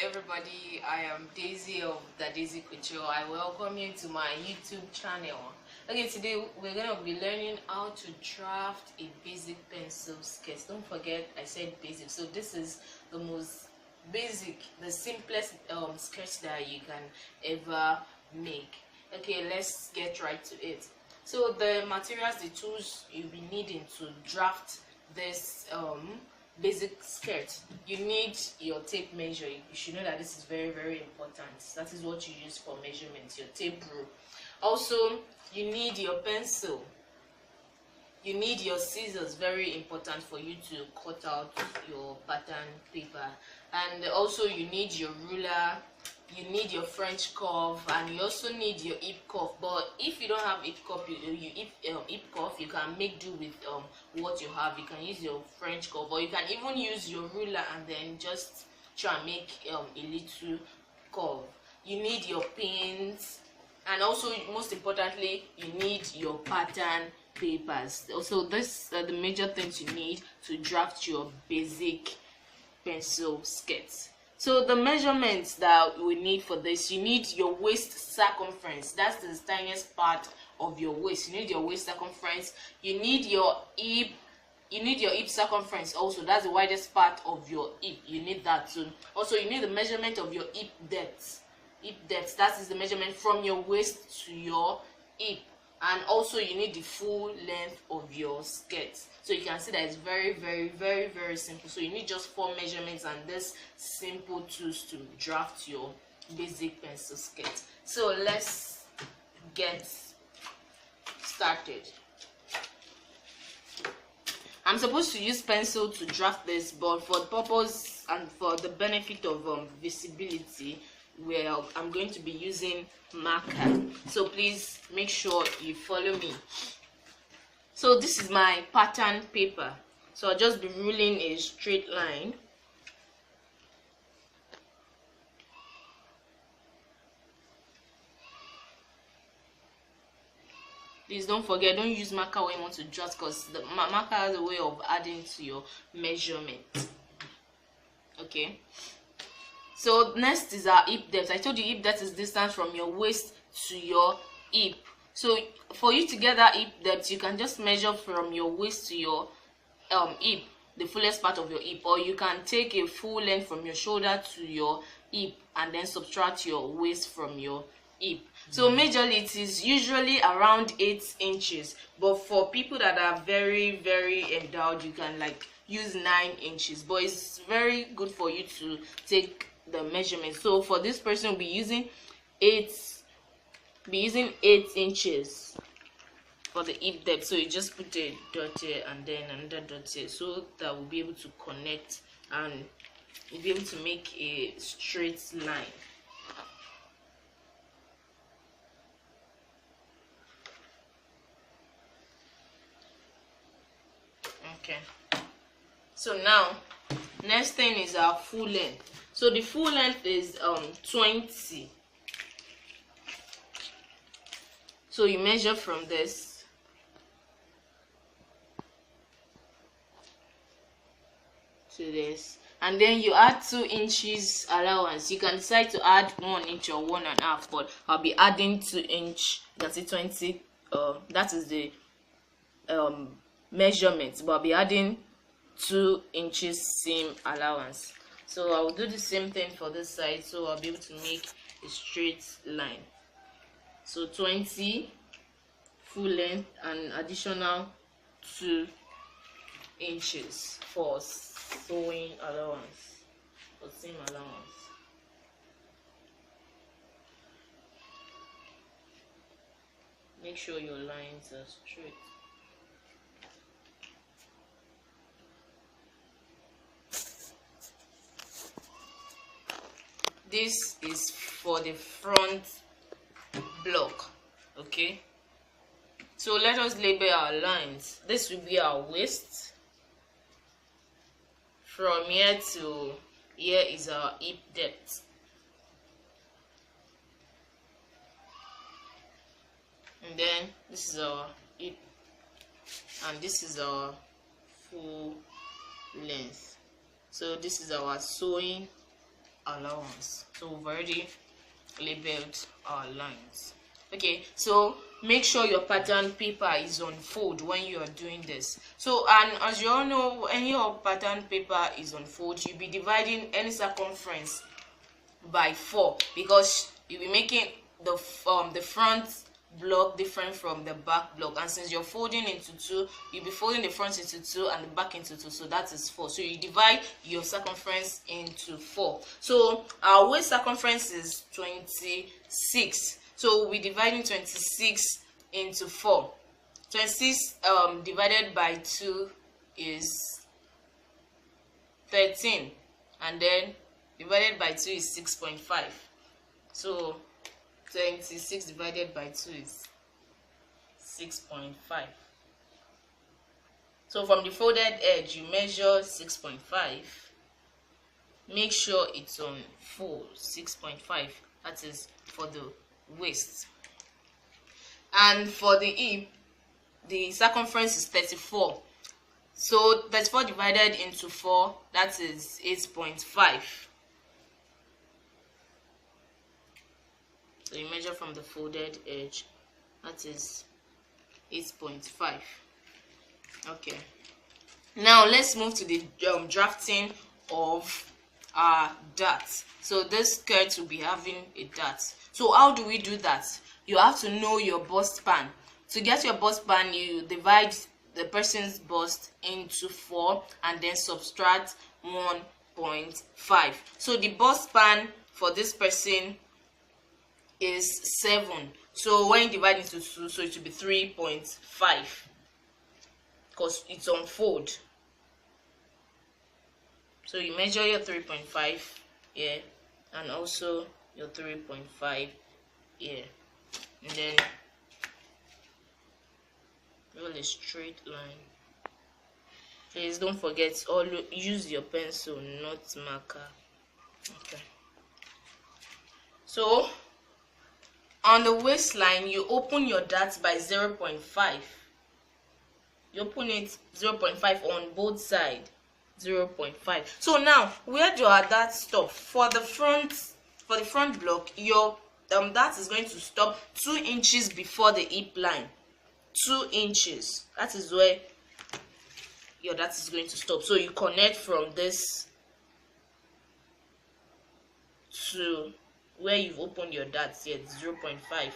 everybody, I am Daisy of Dadesy Couture. I welcome you to my YouTube channel. Okay, today we're going to be learning how to draft a basic pencil sketch. Don't forget I said basic, so this is the most basic, the simplest sketch that you can ever make. Okay, let's get right to it. So the materials, the tools you'll be needing to draft this basic skirt: you need your tape measure. You should know that this is very, very important. That is what you use for measurements, your tape rule. Also, you need your pencil, you need your scissors, very important for you to cut out your pattern paper, and also you need your ruler, you need your French curve, and you also need your hip curve. But if you don't have hip curve, hip curve, you can make do with what you have. You can use your French curve, or you can even use your ruler and then just try and make a little curve. You need your pins, and also most importantly you need your pattern papers. Also, this are the major things you need to draft your basic pencil sketch. So the measurements that we need for this: you need your waist circumference. That's the tiniest part of your waist. You need your waist circumference. You need your hip. You need your hip circumference also. That's the widest part of your hip. You need that too. Also, you need the measurement of your hip depth. Hip depth. That is the measurement from your waist to your hip. And also you need the full length of your skirt. So you can see that it's very, very, very, very simple. So you need just 4 measurements and this simple tools to draft your basic pencil skirt. So let's get started. I'm supposed to use pencil to draft this, but for the purpose and for the benefit of visibility, well, I'm going to be using marker. So please make sure you follow me. So this is my pattern paper. So I'll just be ruling a straight line. Please don't forget, don't use marker when you want to draft, because the marker has a way of adding to your measurement. Okay. So next is our hip depth. I told you hip depth is distance from your waist to your hip. So for you to get that hip depth, you can just measure from your waist to your hip, the fullest part of your hip, or you can take a full length from your shoulder to your hip and then subtract your waist from your hip. So majorly it is usually around 8 inches, but for people that are very, very endowed, you can like use 9 inches. But it's very good for you to take the measurement. So for this person, will be using 8 inches for the hip depth. So you just put a dot here and then another dot here, so that we'll be able to connect and we'll be able to make a straight line. Okay, so now next thing is our full length. So the full length is 20. So you measure from this to this, and then you add 2 inches allowance. You can decide to add 1 inch or 1.5, but I'll be adding 2 inch. That's it, 20. That is the measurement, but I'll be adding 2 inches seam allowance. So I will do the same thing for this side, so I'll be able to make a straight line. So 20 full length and additional 2 inches for sewing allowance, for seam allowance. Make sure your lines are straight. This is for the front block. Okay, so let us label our lines. This will be our waist. From here to here is our hip depth. And then this is our hip, and this is our full length. So this is our sewing allowance. So we've already labeled our lines. Okay, so make sure your pattern paper is on fold when you are doing this. So, and as you all know, when your pattern paper is on fold, you'll be dividing any circumference by 4, because you'll be making the front block different from the back block, and since you're folding into 2, you'll be folding the front into 2 and the back into 2, so that is 4. So you divide your circumference into 4. So our waist circumference is 26, so we'll be dividing 26 into 4. 26 divided by 2 is 13, and then divided by 2 is 6.5. So 26 divided by 2 is 6.5. So from the folded edge, you measure 6.5. Make sure it's on fold. 6.5. That is for the waist. And for the hip, the circumference is 34. So 34 divided into 4, that is 8.5. So you measure from the folded edge, that is 8.5. Okay, now let's move to the drafting of our dart. So this skirt will be having a dart. So how do we do that? You have to know your bust span. To get your bust span, you divide the person's bust into 4 and then subtract 1.5. So the bust span for this person is 7. So when you divide into 2, so it will be 3.5, because it's on fold. So you measure your 3.5 here and also your 3.5 here, and then roll a straight line. Please don't forget, always use your pencil, not marker. Okay, so on the waistline, you open your dart by 0.5. You open it 0.5 on both sides. 0.5. So now, where do our dart stop? For the front block, your dart is going to stop 2 inches before the hip line. 2 inches. That is where your dart is going to stop. So you connect from this to where you've opened your dart here, 0.5.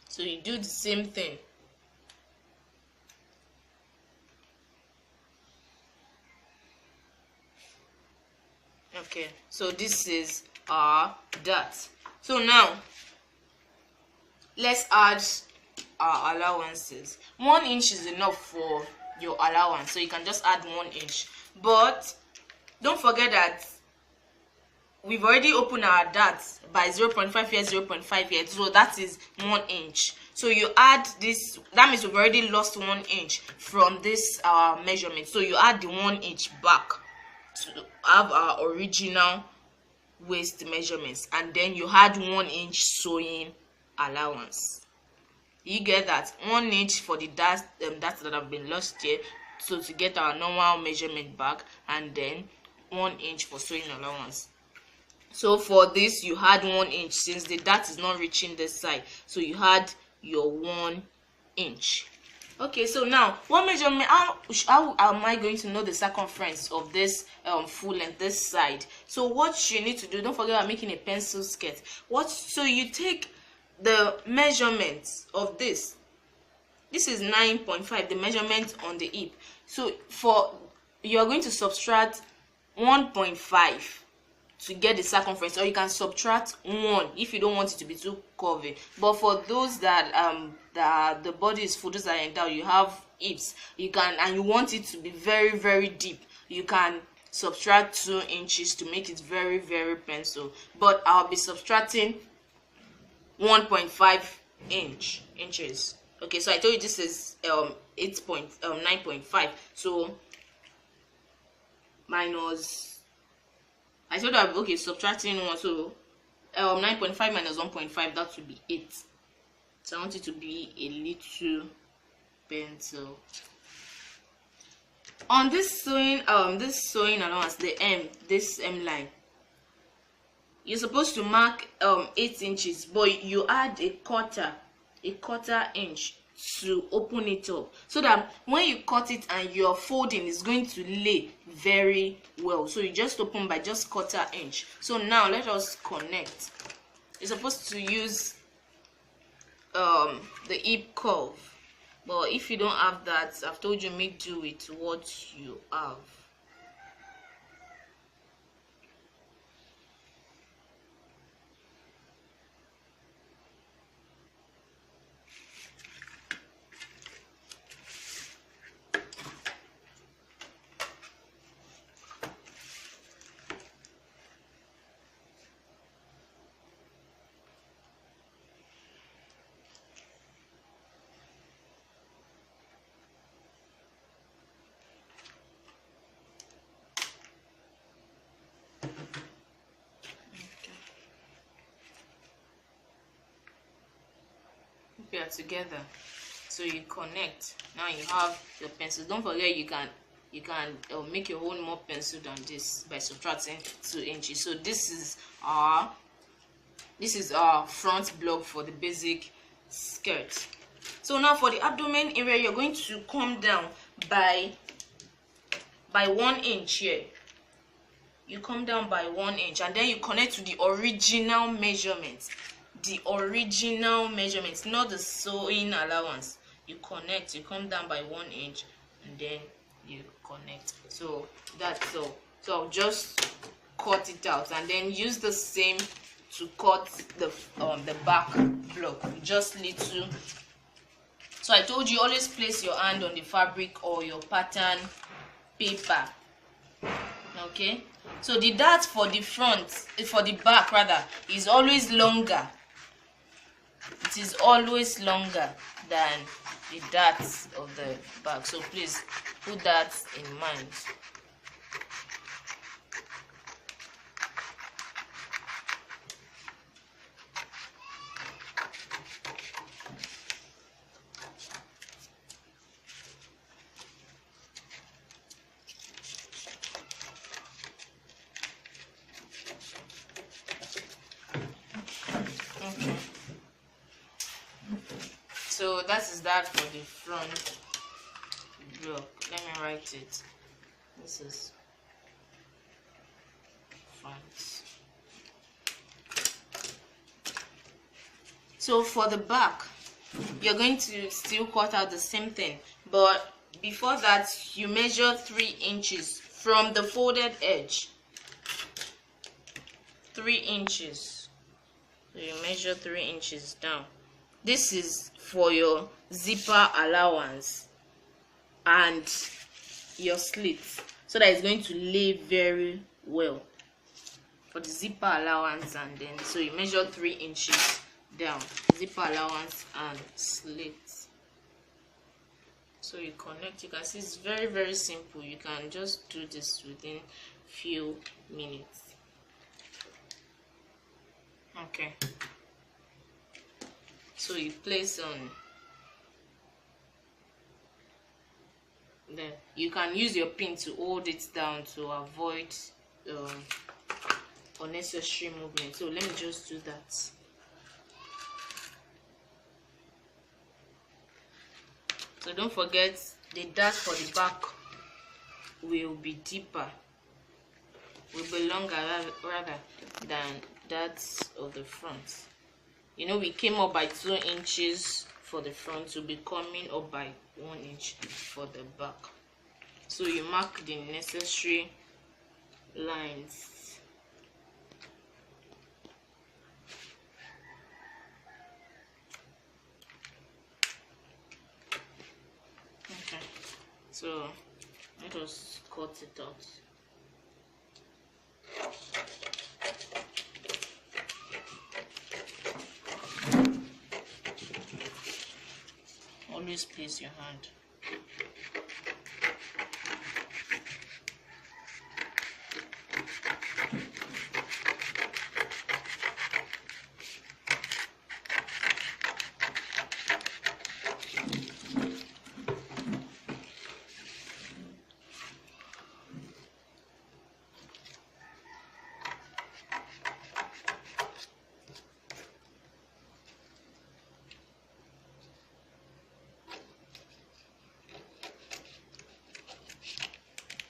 So you do the same thing. Okay, so this is our dart. So now let's add our allowances. 1 inch is enough for your allowance, so you can just add 1 inch. But don't forget that we've already opened our dart by 0.5 here, 0.5 here, so that is 1 inch. So you add this, that means we've already lost 1 inch from this measurement. So you add the 1 inch back to have our original waist measurements, and then you add 1 inch sewing allowance. You get that? 1 inch for the darts that have been lost here, so to get our normal measurement back, and then 1 inch for sewing allowance. So for this, you had 1 inch since the dart is not reaching this side, so you had your 1 inch. Okay, so now what measurement? How am I going to know the circumference of this full length, this side? So what you need to do, don't forget I'm making a pencil skirt. So you take the measurement of this. This is 9.5, the measurement on the hip. So you are going to subtract 1.5 to get the circumference, or you can subtract 1 if you don't want it to be too curvy. But for those that the body is full, those are endowed, you have hips, you can, and you want it to be very, very deep, you can subtract 2 inches to make it very, very pencil. But I'll be subtracting 1.5 inches. Okay, so I told you this is 9.5. So minus, I told you, okay, subtracting 1, so 9.5 minus 1.5, that would be 8. So I want it to be a little pencil. On this sewing allowance, this M line, you're supposed to mark 8 inches, but you add a quarter inch to open it up, so that when you cut it and you're folding, it's going to lay very well. So you just open by just quarter inch. So now let us connect. You're supposed to use the hip curve, but if you don't have that, I've told you, make do with what you have. We are together, so you connect. Now you have your pencil. Don't forget, you can make your own more pencil than this by subtracting 2 inches. So this is our front block for the basic skirt. So now for the abdomen area, you're going to come down by 1 inch here. You come down by 1 inch, and then you connect to the original measurement. The original measurements, not the sewing allowance. You connect, you come down by 1 inch, and then you connect. So that's all. So I'll just cut it out, and then use the same to cut the back block, just little. So I told you, always place your hand on the fabric or your pattern paper. Okay, so the dart for the front, for the back rather, is always longer. It is always longer than the darts of the back, so please put that in mind. So that is that for the front block. Let me write it. This is front. So for the back, you're going to still cut out the same thing, but before that, you measure 3 inches from the folded edge. 3 inches. So you measure 3 inches down. This is for your zipper allowance and your slits, so that it's going to lay very well for the zipper allowance. And then so you measure 3 inches down, zipper allowance and slits. So you connect. You can see it's very, very simple. You can just do this within few minutes. Okay, so you place on there. You can use your pin to hold it down to avoid unnecessary movement. So let me just do that. So don't forget, the dart for the back will be deeper, will be longer rather than that of the front. You know, we came up by 2 inches for the front, to be coming up by 1 inch for the back. So you mark the necessary lines. Okay, so let us cut it out. Always place your hand.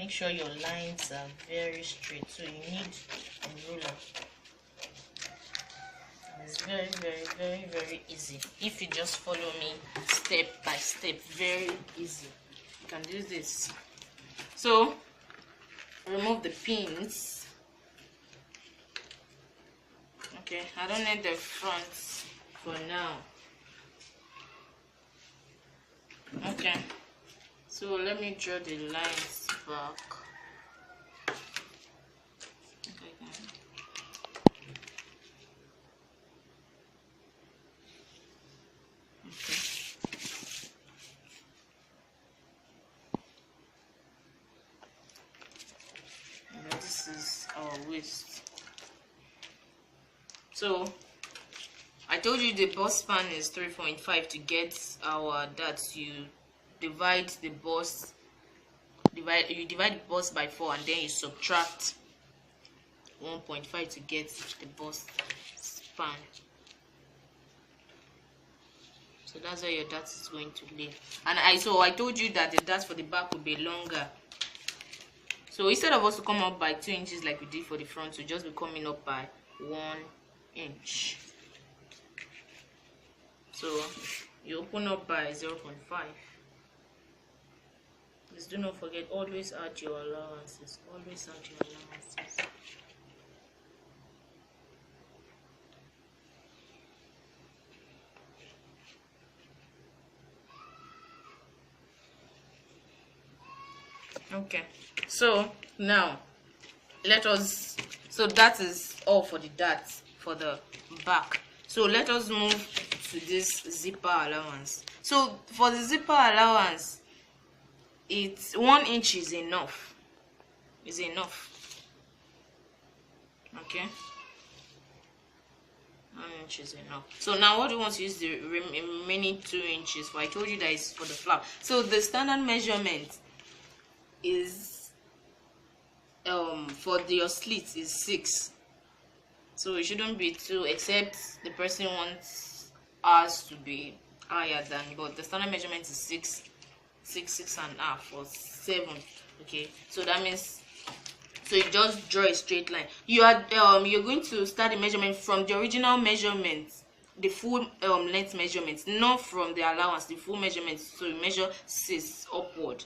make sure your lines are very straight, so you need a ruler. It's very, very, very, very easy if you just follow me step by step. Very easy. You can do this. So remove the pins. Okay, I don't need the front for now. Okay, so let me draw the lines back. This is our waist. So I told you the bust span is 3.5. To get our that, you divide the bust, you divide the bust by 4, and then you subtract 1.5 to get the bust span. So that's where your dart is going to lay. And I told you that the dart for the back will be longer. So instead of us to come up by 2 inches like we did for the front, we'll just be coming up by 1 inch. So you open up by 0.5. Please do not forget, always add your allowances. Always add your allowances. Okay, so now so that is all for the darts for the back. So let us move to this zipper allowance. So for the zipper allowance, it's 1 inch is enough. Okay, 1 inch is enough. So now what do you want to use the remaining 2 inches for? I told you that is for the flap. So the standard measurement is for your slit is 6. So it shouldn't be 2, except the person wants ours to be higher than, but the standard measurement is 6, 6.5 or 7. Okay, so that means, so you just draw a straight line. You're going to start the measurement from the original measurement, the full length measurement, not from the allowance, the full measurement. So you measure 6 upward.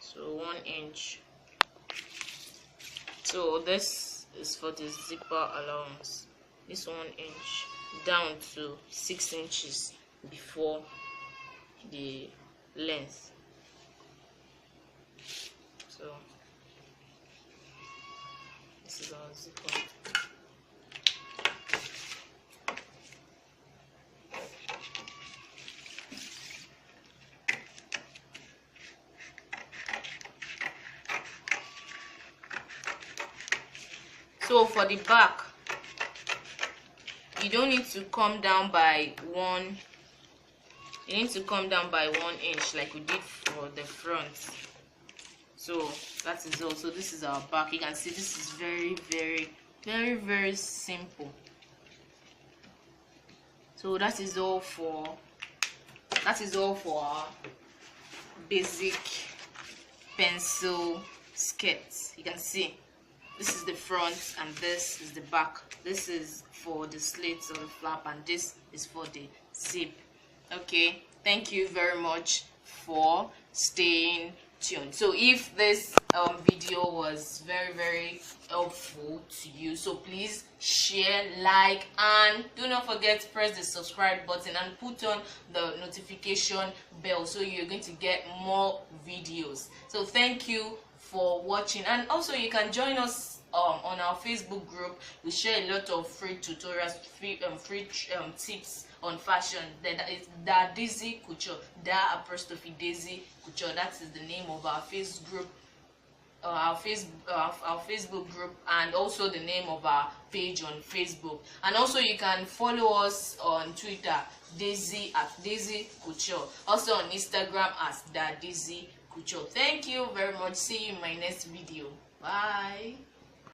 So 1 inch. So this is for the zipper allowance. This 1 inch down to 6 inches before the length. So this is our zipper. So for the back, you don't need to come down by 1. You need to come down by 1 inch like we did for the front. So that is all. So this is our back. You can see this is very, very, very, very simple. So that is all for our basic pencil skirts. You can see this is the front and this is the back. This is for the slits or the flap, and this is for the zip. Okay, thank you very much for staying tuned. So if this video was very, very helpful to you, so please share, like, and do not forget to press the subscribe button and put on the notification bell so you're going to get more videos. So thank you for watching, and also you can join us on our Facebook group. We share a lot of free tutorials, free tips on fashion. That is Daisy Couture, Daisy Couture. That is the name of our Facebook group, our Facebook group, and also the name of our page on Facebook. And also you can follow us on Twitter, Daisy Couture. Also on Instagram as Dadessycouture. Thank you very much. See you in my next video. Bye.